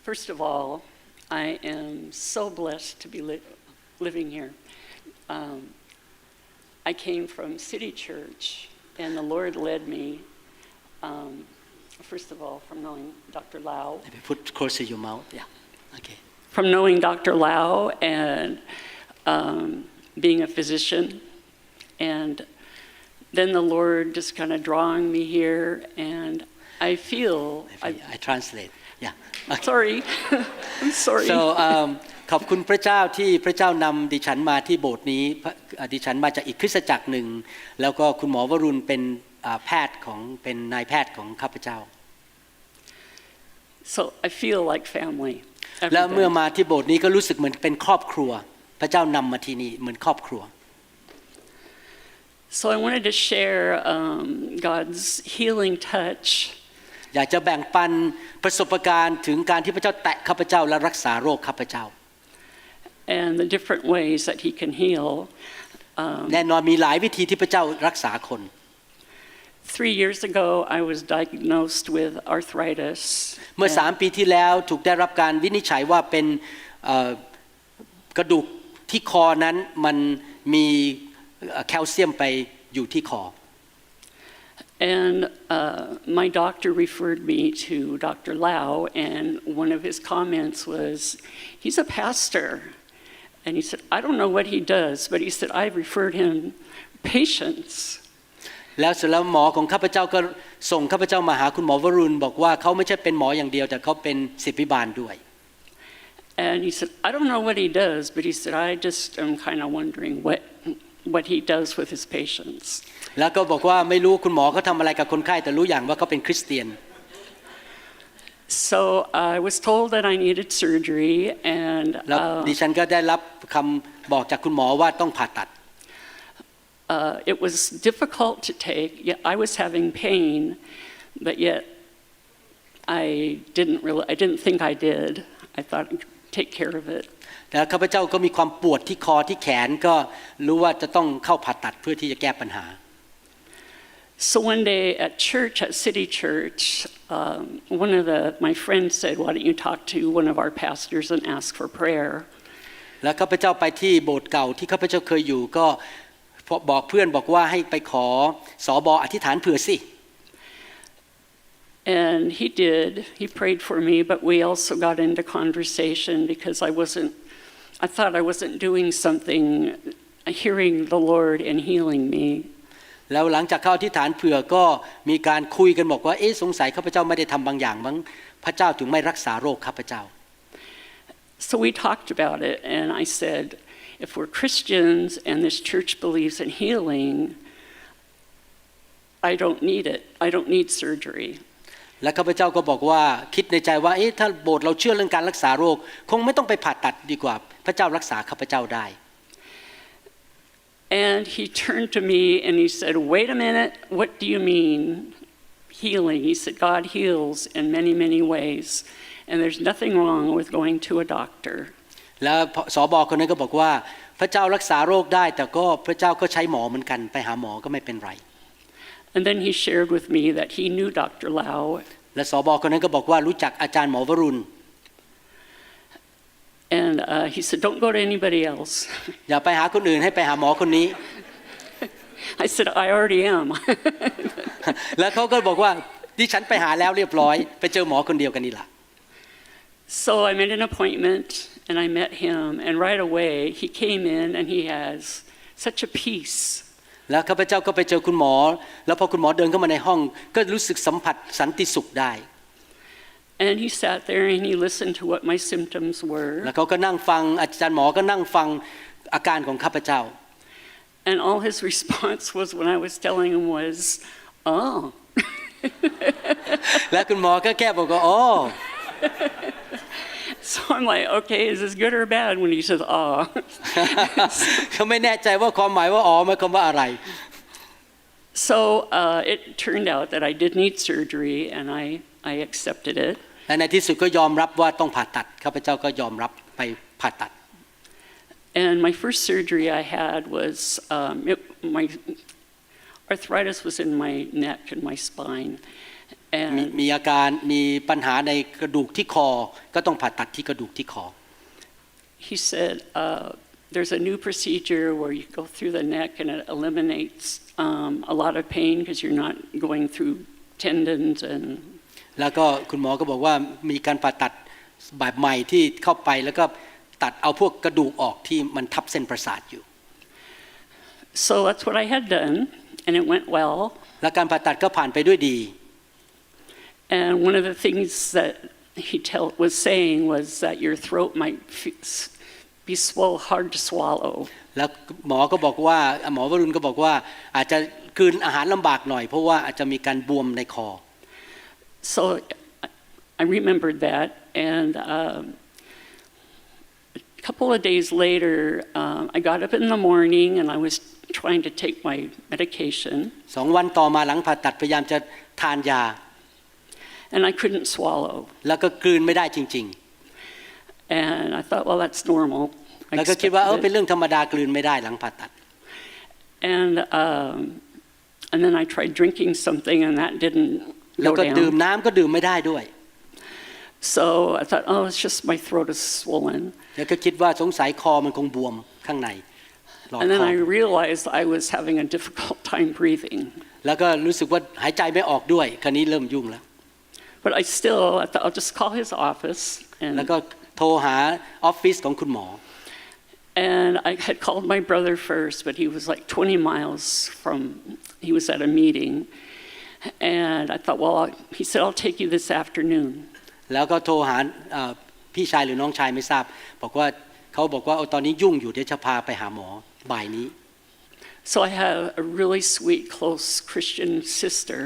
First of all, I am so blessed to be living here. I came from City Church, and the Lord led me, first of all, from knowing Dr. Lau. Put close to your mouth. Yeah. Okay. From knowing Dr. Lau and being a physician, and then the Lord just kind of drawing me here, and I feel. I translate. Yeah. Okay. Sorry, I'm sorry. So ขอบคุณพระเจ้าที่พระเจ้านำดิฉันมาที่โบสถ์นี้ดิฉันมาจากอีกคริสตจักรหนึ่งแล้วก็คุณหมอวรุณเป็นแพทย์ของเป็นนายแพทย์ของข้าพเจ้า So I feel like family. แล้วเมื่อมาที่โบสถ์นี้ก็รู้สึกเหมือนเป็นครอบครัวพระเจ้านำมาที่นี่เหมือนครอบครัว So I wanted to share God's healing touch. อยากจะแบ่งปันประสบการณ์ถึงการที่พระเจ้าแตะข้าพเจ้าและรักษาโรคข้าพเจ้า And the different ways that He can heal. แน่นอนมีหลายวิธีที่พระเจ้ารักษาคน 3 years ago, I was diagnosed with arthritis. เมื่อ3 ปีที่แล้วถูกได้รับการวินิจฉัยว่าเป็นกระดูกที่คอนั้นมันมีแคลเซียมไปอยู่ที่คอ And my doctor referred me to Dr. Lau, and one of his comments was, he's a pastor. And he said, I don't know what he does, but he said, I've referred him patients. แล้วเสร็จแล้วหมอของข้าพเจ้าก็ส่งข้าพเจ้ามาหาคุณหมอวรุณบอกว่าเขาไม่ใช่เป็นหมออย่างเดียวแต่เขาเป็นศิษย์พิบาลด้วย And he said, I don't know what he does, but he said, I just am kind of wondering what he does with his patients. แล้วก็บอกว่าไม่รู้คุณหมอเขาทำอะไรกับคนไข้แต่รู้อย่างว่าเขาเป็นคริสเตียน So I was told that I needed surgery, and แล้วดิฉันก็ได้รับคำบอกจากคุณหมอว่าต้องผ่าตัด it was difficult to take. Yet I was having pain, but yet I didn't think I did. I thought I'd take care of it. แต่ข้าพเจ้าก็มีความปวดที่คอที่แขนก็รู้ว่าจะต้องเข้าผ่าตัดเพื่อที่จะแก้ปัญหา So one day at church, at City Church, one of my friends said, why don't you talk to one of our pastors and ask for prayer? แล้วข้าพเจ้าไปที่โบสถ์เก่าที่ข้าพเจ้าเคยอยู่ก็บอกเพื่อนบอกว่าให้ไปขอสบอธิษฐานเผื่อสิ And he did. He prayed for me, but we also got into conversation because I thought I wasn't doing something, hearing the Lord and healing me. แล้วหลังจากเข้าอธิษฐานเผื่อก็มีการคุยกันบอกว่าสงสัยข้าพเจ้าไม่ได้ทำบางอย่างมั้งพระเจ้าถึงไม่รักษาโรคข้าพเจ้า So we talked about it, and I said, if we're Christians and this church believes in healing, I don't need it. I don't need surgery. และข้าพเจ้าก็บอกว่าคิดในใจว่าถ้าโบสถ์เราเชื่อเรื่องการรักษาโรคคงไม่ต้องไปผ่าตัดดีกว่าพระเจ้ารักษาข้าพเจ้าได้ And he turned to me and he said, wait a minute, what do you mean healing? He said, God heals in many, many ways, and there's nothing wrong with going to a doctor. แล้วสบคนนั้นก็บอกว่าพระเจ้ารักษาโรคได้แต่ก็พระเจ้าก็ใช้หมอเหมือนกันไปหาหมอก็ไม่เป็นไร And then he shared with me that he knew Dr. Lau. และสบคนนั้นก็บอกว่ารู้จักอาจารย์หมอวรุณ And he said, don't go to anybody else. อย่าไปหาคนอื่นให้ไปหาหมอคนนี้ I said, I already am. แล้วเขาก็บอกว่าดิฉันไปหาแล้วเรียบร้อยไปเจอหมอคนเดียวกันนี่แหละ So I made an appointment and I met him, and right away he came in and he has such a peace. แล้วข้าพเจ้าก็ไปเจอคุณหมอแล้วพอคุณหมอเดินเข้ามาในห้องก็รู้สึกสัมผัสสันติสุขได้ And he sat there and he listened to what my symptoms were. แล้วเขาก็นั่งฟังอาจารย์หมอก็นั่งฟังอาการของข้าพเจ้า And all his response was when I was telling him was, oh. แล้วคุณหมอก็แค่บอกว่าอ๋อ So I'm like, okay, is this good or bad when he says, oh. เขาไม่แน่ใจว่าความหมายว่าอ๋อหมายความว่าอะไร So it turned out that I did need surgery, and I accepted it. และในที่สุดก็ยอมรับว่าต้องผ่าตัดข้าพเจ้าก็ยอมรับไปผ่าตัด And my first surgery I had was my arthritis was in my neck and my spine, And มีอาการมีปัญหาในกระดูกที่คอก็ต้องผ่าตัดที่กระดูกที่คอ he said, there's a new procedure where you go through the neck and it eliminates a lot of pain because you're not going through tendons and แล้วก็คุณหมอก็บอกว่ามีการผ่าตัดแบบใหม่ที่เข้าไปแล้วก็ตัดเอาพวกกระดูกออกที่มันทับเส้นประสาทอยู่ so that's what I had done and it went well. และการผ่าตัดก็ผ่านไปด้วยดี And one of the things that he was saying was that your throat might be hard to swallow. แล้วหมอก็บอกว่าหมอวรุณก็บอกว่าอาจจะกลืนอาหารลำบากหน่อยเพราะว่าอาจจะมีการบวมในคอ So I remembered that, and a couple of days later, I got up in the morning and I was trying to take my medication. 2 วันต่อมาหลังผ่าตัดพยายามจะทานยา And I couldn't swallow. แล้วก็กลืนไม่ได้จริง And I thought, well, that's normal. ๆ แล้วก็คิดว่าเป็นเรื่องธรรมดากลืนไม่ได้หลังผ่าตัด And then I tried drinking something and that didn't แล้ว go ก็ดื่ม down. น้ำก็ดื่มไม่ได้ด้วย So I thought, oh, it's just my throat is swollen. แล้วก็คิดว่าสงสัยคอมันคงบวมข้างในหลอด And ค then อ I realized I was having a difficult time breathing. แล้วก็รู้สึกว่าหายใจไม่ออกด้วยคราวนี้เริ่มยุ่งแล้ว But I thought I'll just call his office. แล้วก็โทรหาออฟฟิศของคุณหมอ And I had called my brother first, but he was like 20 miles from, he was at a meeting. And I thought, well, he said, I'll take you this afternoon. แล้วก็โทรหาพี่ชายหรือน้องชายไม่ทราบบอกว่าเขาบอกว่าตอนนี้ยุ่งอยู่เดี๋ยวจะพาไปหาหมอบ่ายนี้ So I have a really sweet, close Christian sister,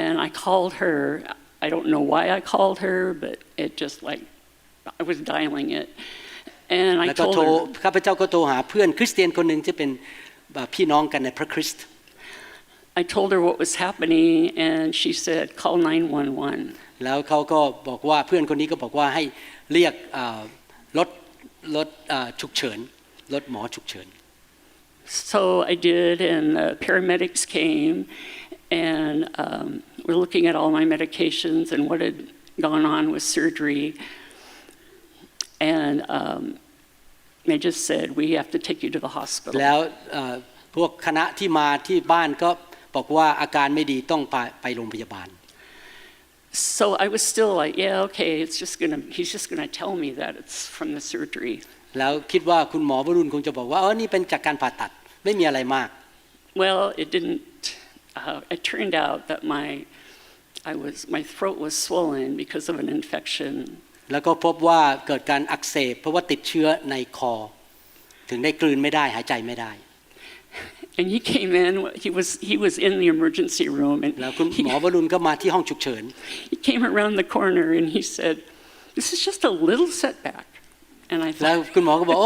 and I called her. I don't know why I called her, but it just like, I was dialing it. And I แล้วก็ told โทร her, ข้าพเจ้าก็โทรหาเพื่อนคริสเตียนคนหนึ่งที่เป็นพี่น้องกันในพระคริสต์ I told her what was happening, and she said, call 911. แล้วเขาก็บอกว่าเพื่อนคนนี้ก็บอกว่าให้เรียกรถฉุกเฉินรถหมอฉุกเฉิน So I did, and the paramedics came, and we're looking at all my medications and what had gone on with surgery. And they just said, we have to take you to the hospital. แล้วพวกคณะที่มาที่บ้านก็บอกว่าอาการไม่ดีต้องไปโรงพยาบาล So I was still like, yeah, okay, he's just gonna tell me that it's from the surgery. แล้วคิดว่าคุณหมอวรุณคงจะบอกว่านี่เป็นจากการผ่าตัดไม่มีอะไรมาก Well, it didn't. It turned out that my throat was swollen because of an infection. แล้วก็พบว่าเกิดการอักเสบเพราะว่าติดเชื้อในคอถึงได้กลืนไม่ได้หายใจไม่ได้ And he came in. He was in the emergency room, and แล้วคุณหมอวรุณก็มาที่ห้องฉุกเฉิน he came around the corner and he said, "This is just a little setback." And I แล้ว thought, คุณหมอก็บอก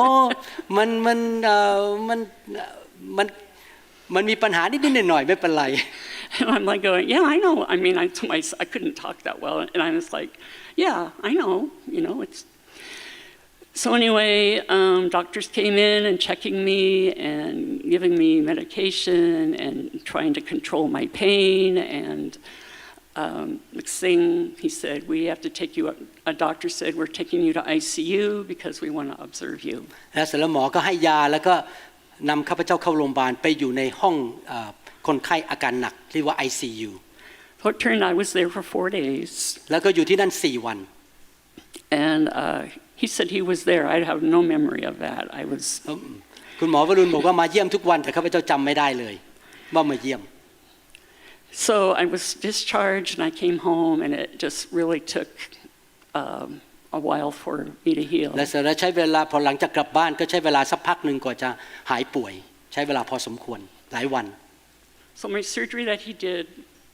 มันมีปัญหานิดๆหน่อยๆไม่เป็นไร and I'm like going, "Yeah, I know." I mean, I couldn't talk that well, and I was like, "Yeah, I know. You know, it's." So anyway, doctors came in and checking me and giving me medication and trying to control my pain. And next thing he said, we have to take you. A doctor said, we're taking you to ICU because we want to observe you. แล้วเสร็จแล้วหมอก็ให้ยาแล้วก็นำข้าพเจ้าเข้าโรงพยาบาลไปอยู่ในห้องคนไข้อาการหนักเรียกว่า ICU. So it turned out I was there for 4 days. แล้วก็อยู่ที่นั่น4 วัน And he said he was there. I have no memory of that. I was. คุณหมอวรุณบอกว่ามาเยี่ยมทุกวันแต่ข้าพเจ้าจำไม่ได้เลยว่ามาเยี่ยม So I was discharged and I came home, and it just really took a while for me to heal. และเสร็จแล้วใช้เวลาพอหลังจากกลับบ้านก็ใช้เวลาสักพักหนึ่งกว่าจะหายป่วยใช้เวลาพอสมควรหลายวัน So my surgery that he did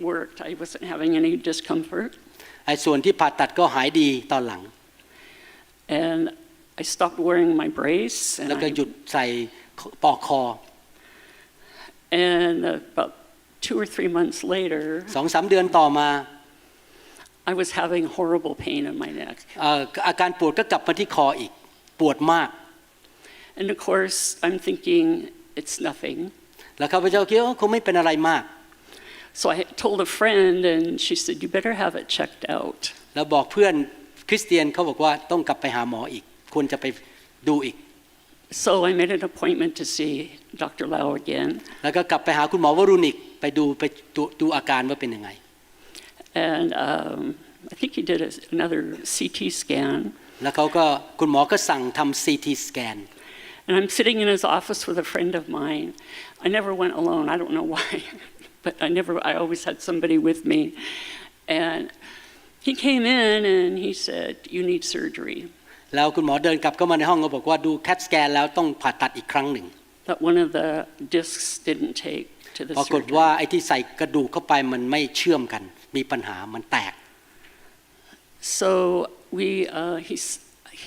worked. I wasn't having any discomfort. ไอ้ส่วนที่ผ่าตัดก็หายดีตอนหลัง And I stopped wearing my brace. แล้วก็หยุดใส่ปลอกคอ And about 2 or 3 months later, 2-3 เดือนต่อมา I was having horrible pain in my neck. อาการปวดก็กลับมาที่คออีกปวดมาก And of course, I'm thinking it's nothing. แล้วข้าพเจ้าคิดว่าคงไม่เป็นอะไรมาก So I told a friend, and she said, "You better have it checked out." แล้วบอกเพื่อนคริสเตียนเขาบอกว่าต้องกลับไปหาหมออีกควรจะไปดูอีก So I made an appointment to see Dr. Lau again. แล้วก็กลับไปหาคุณหมอวรุณอีกไปดูอาการว่าเป็นยังไง And I think he did another CT scan. แล้วคุณหมอก็สั่งทำ CT scan And I'm sitting in his office with a friend of mine. I never went alone. I don't know why, but I always had somebody with me. And he came in and he said, "You need surgery." แล้วคุณหมอเดินกลับเข้ามาในห้องก็บอกว่าดู CAT scan แล้วต้องผ่าตัดอีกครั้งหนึ่ง That one of the discs didn't take to the ปรากฏ surgery. ว่าไอ้ที่ใส่กระดูกเข้าไปมันไม่เชื่อมกันมีปัญหามันแตก So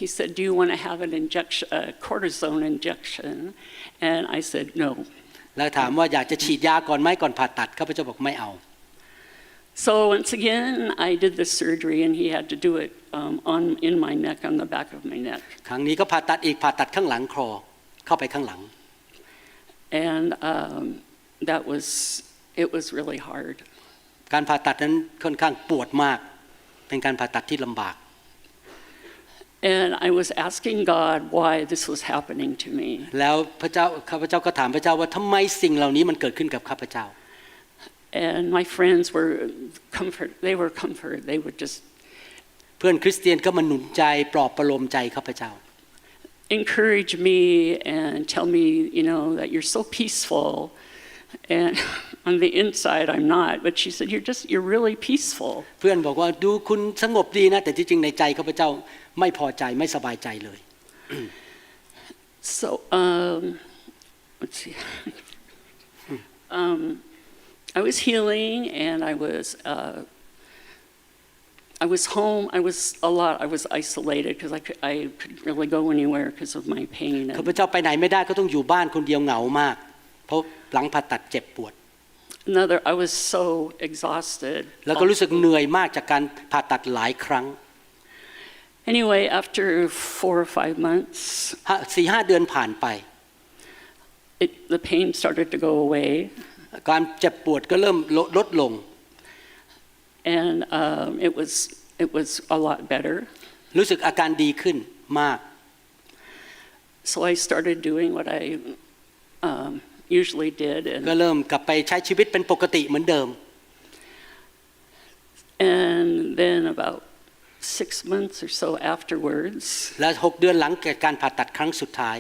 he said, "Do you want to have an injection, a cortisone injection?" And I said, "No." แล้วถามว่าอยากจะฉีดยาก่อนไหมก่อนผ่าตัดข้าพเจ้าบอกไม่เอา So once again, I did the surgery, and he had to do it in my neck, on the back of my neck. ครั้งนี้ก็ผ่าตัดอีกผ่าตัดข้างหลังคอเข้าไปข้างหลัง And it was really hard. การผ่าตัดนั้นค่อนข้างปวดมากเป็นการผ่าตัดที่ลำบาก And I was asking God why this was happening to me. แล้วข้าพเจ้าก็ถามพระเจ้าว่าทำไมสิ่งเหล่านี้มันเกิดขึ้นกับข้าพเจ้า And my friends were comforted. They would just เพื่อนคริสเตียนก็มาหนุนใจปลอบประโลมใจข้าพเจ้า encourage me and tell me, that you're so peaceful. And on the inside, I'm not. But she said, "You're really peaceful." เพื่อนบอกว่าดูคุณสงบดีนะแต่ที่จริงในใจข้าพเจ้าไม่พอใจไม่สบายใจเลย So let's see. I was healing, and I was home. I was isolated because I couldn't really go anywhere because of my pain. ข้าพเจ้าไปไหนไม่ได้ก็ต้องอยู่บ้านคนเดียวเหงามากเพราะหลังผ่าตัดเจ็บปวด I was so exhausted. แล้วก็รู้สึกเหนื่อยมากจากการผ่าตัดหลายครั้ง Anyway, after 4 or 5 months, 4-5 เดือนผ่านไป the pain started to go away. การเจ็บปวดก็เริ่มลดลง And it was a lot better. รู้สึกอาการดีขึ้นมาก So I started doing what I usually did. ก็เริ่มกลับไปใช้ชีวิตเป็นปกติเหมือนเดิม And then about 6 months or so afterwards, และ6 เดือนหลังจากการผ่าตัดครั้งสุดท้าย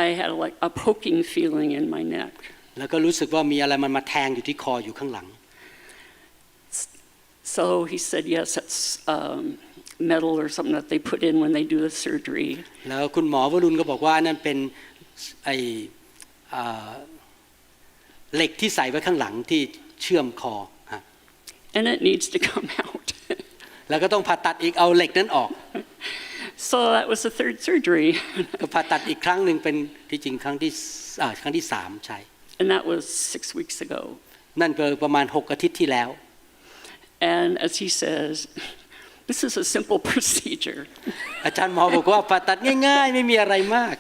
I had like a poking feeling in my neck. แล้วก็รู้สึกว่ามีอะไรมันมาแทงอยู่ที่คออยู่ข้างหลัง So he said, "Yes, that's metal or something that they put in when they do the surgery." แล้วคุณหมอวรุณก็บอกว่านั่นเป็นเหล็กที่ใส่ไว้ข้างหลังที่เชื่อมคอ And it needs to come out. แล้วก็ต้องผ่าตัดอีกเอาเหล็กนั้นออก So that was the third surgery. ก็ผ่าตัดอีกครั้งหนึ่งเป็นที่จริงครั้งที่3ใช่ And that was 6 weeks ago. นั่นก็ประมาณ6 อาทิตย์ที่แล้ว And as he says, this is a simple procedure. อาจารย์หมอบอกว่าผ่าตัดง่ายๆไม่มีอะไรมาก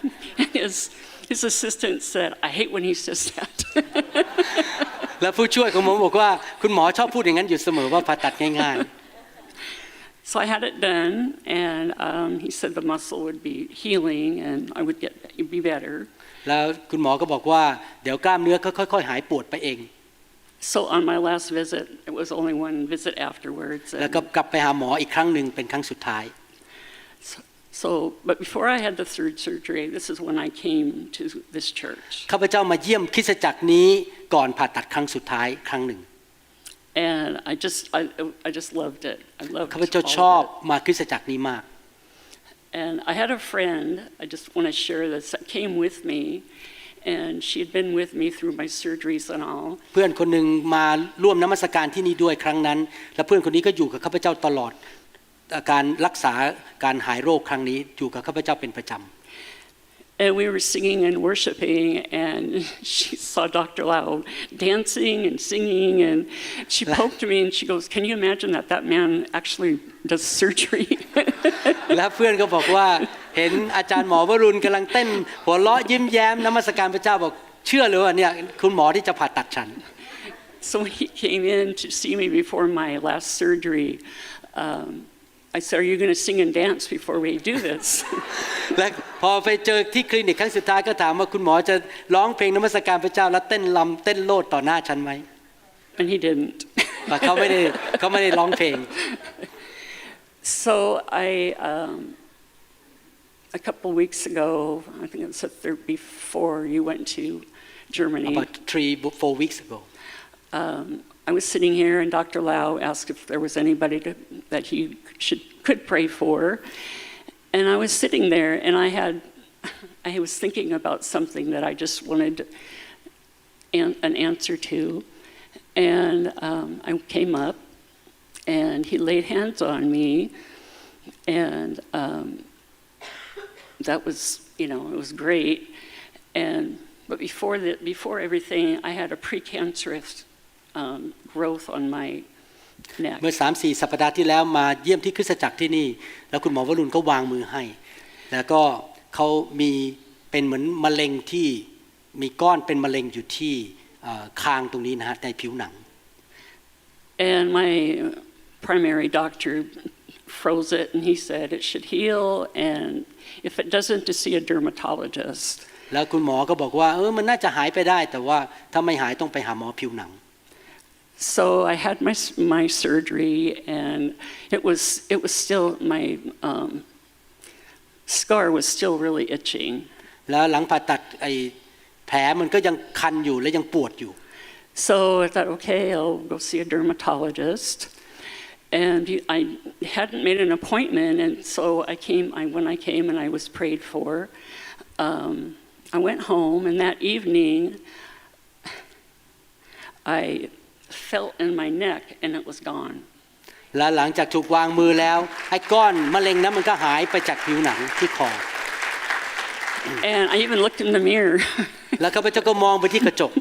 His assistant said, "I hate when he says that." แล้วผู้ช่วยของผมบอกว่าคุณหมอชอบพูดอย่างนั้นอยู่เสมอว่าผ่าตัดง่าย So I had it done, and he said the muscle would be healing, and I would be better. ๆแล้วคุณหมอก็บอกว่าเดี๋ยวกล้ามเนื้อก็ค่อยๆหายปวดไปเอง So on my last visit, it was only one visit afterwards. แล้วก็กลับไปหาหมออีกครั้งหนึ่งเป็นครั้งสุดท้าย But before I had the third surgery, this is when I came to this church. ข้าพเจ้ามาเยี่ยมคริสตจักรนี้ก่อนผ่าตัดครั้งสุดท้ายครั้งหนึ่ง And I just loved it. I loved ข้าพเจ้า all ชอบ of it. มาคริสตจักรนี้มาก And I had a friend, I just want to share this, that came with me, and she had been with me through my surgeries and all. เพื่อนคนหนึ่งมาร่วมนมัสการที่นี่ด้วยครั้งนั้น และเพื่อนคนนี้ก็อยู่กับข้าพเจ้าตลอดการรักษาการหายโรคครั้งนี้อยู่กับข้าพเจ้าเป็นประจำ And we were singing and worshiping, and she saw Dr. Lau dancing and singing, and she poked me and she goes, "Can you imagine that man actually does surgery?" และเพื่อนก็บอกว่าเห็นอาจารย์หมอวรุณกำลังเต้นหัวเราะยิ้มแย้มนมัสการพระเจ้าบอกเชื่อหรือว่าเนี่ยคุณหมอที่จะผ่าตัดฉัน So when he came in to see me before my last surgery, I said, "Are you going to sing and dance before we do this?" และพอไปเจอที่คลินิกครั้งสุดท้ายก็ถามว่าคุณหมอจะร้องเพลงนมัสการพระเจ้าและเต้นรำเต้นโลดต่อหน้าฉันไหม And he didn't. เขาไม่ได้ร้องเพลง So a couple weeks ago, I think it was the third before you went to Germany. about 3-4 weeks ago I was sitting here, and Dr. Lau asked if there was anybody that he could pray for. And I was sitting there, and I was thinking about something that I just wanted an answer to. And I came up, and he laid hands on me, and that was, it was great. But before everything, I had a precancerous growth on my neck. เมื่อ 3-4 สัปดาห์ที่แล้วมาเยี่ยมที่คริสตจักรที่นี่แล้วคุณหมอวรุณก็วางมือให้แล้วก็เขามีเป็นเหมือนมะเร็งที่มีก้อนเป็นมะเร็งอยู่ที่คางตรงนี้นะฮะในผิวหนัง And my primary doctor froze it, and he said it should heal, and if it doesn't, to see a dermatologist. แล้วคุณหมอก็บอกว่ามันน่าจะหายไปได้แต่ว่าถ้าไม่หายต้องไปหาหมอผิวหนัง So I had my surgery, and it was still my scar was still really itching. แล้วหลังผ่าตัดไอ้แผลมันก็ยังคันอยู่และยังปวดอยู่ So I thought, okay, I'll go see a dermatologist. And I hadn't made an appointment, and so when I came and I was prayed for, I went home, and that evening I felt in my neck, and it was gone. และหลังจากถูกวางมือแล้วไอ้ก้อนมะเร็งนั้นมันก็หายไปจากผิวหนังที่คอ And I even looked in the mirror. แล้วข้าพเจ้าก็มองไปที่กระจก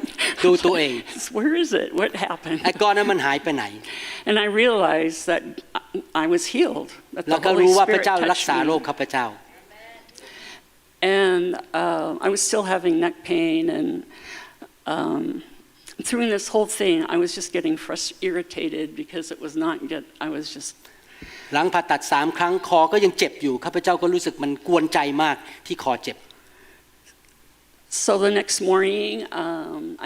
ดูตัวเอง Where is it? What happened? ไอ้ก้อนนั้นมันหายไปไหน And I realized that I was healed. That แล้ว the ก็ Holy รู้ว่าพระ Spirit เจ้ารัก touched ษาโรค me. ข้าพเจ้า And I was still having neck pain, and through this whole thing, I was just getting irritated because it was not good. I was just. หลังผ่าตัด3 ครั้งคอก็ยังเจ็บอยู่ข้าพเจ้าก็รู้สึกมันกวนใจมากที่คอเจ็บ So the next morning,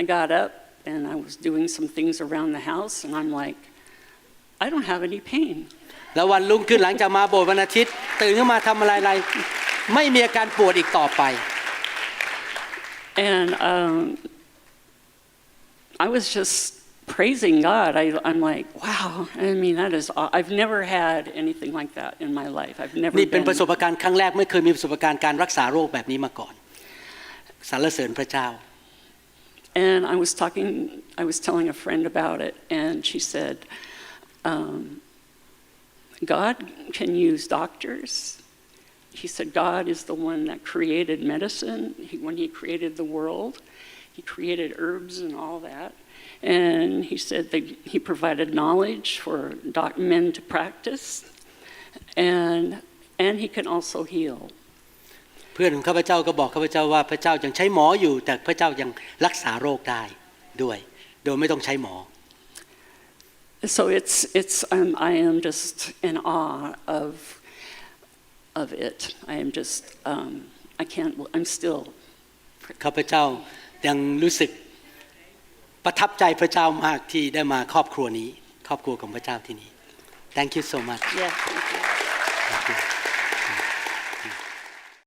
I got up and I was doing some things around the house, and I'm like, I don't have any pain. แล้ววันรุ่งขึ้นหลังจากมาโบสถ์วันอาทิตย์ตื่นขึ้นมาทำอะไรไม่มีอาการปวดอีกต่อไป And I was just praising God. I'm like, wow. I mean, I've never had anything like that in my life. I've never นี่เป็น been. ประสบการณ์ครั้งแรกไม่เคยมีประสบการณ์การรักษาโรคแบบนี้มาก่อนสรรเสริญพระเจ้า And I was telling a friend about it, and she said, God can use doctors. He said, God is the one that created medicine. When he created the world, he created herbs and all that. And he said that he provided knowledge for men to practice, and he can also heal. เพื่อนของข้าพเจ้าก็บอกข้าพเจ้าว่าพระเจ้ายังใช้หมออยู่แต่พระเจ้ายังรักษาโรคได้ด้วยโดยไม่ต้องใช้หมอ So I am just in awe of it. I am just I'm still. ข้าพเจ้ายังรู้สึกประทับใจพระเจ้ามากที่ได้มาครอบครัวนี้ครอบครัวของพระเจ้าที่นี่ Thank you so much Yeah.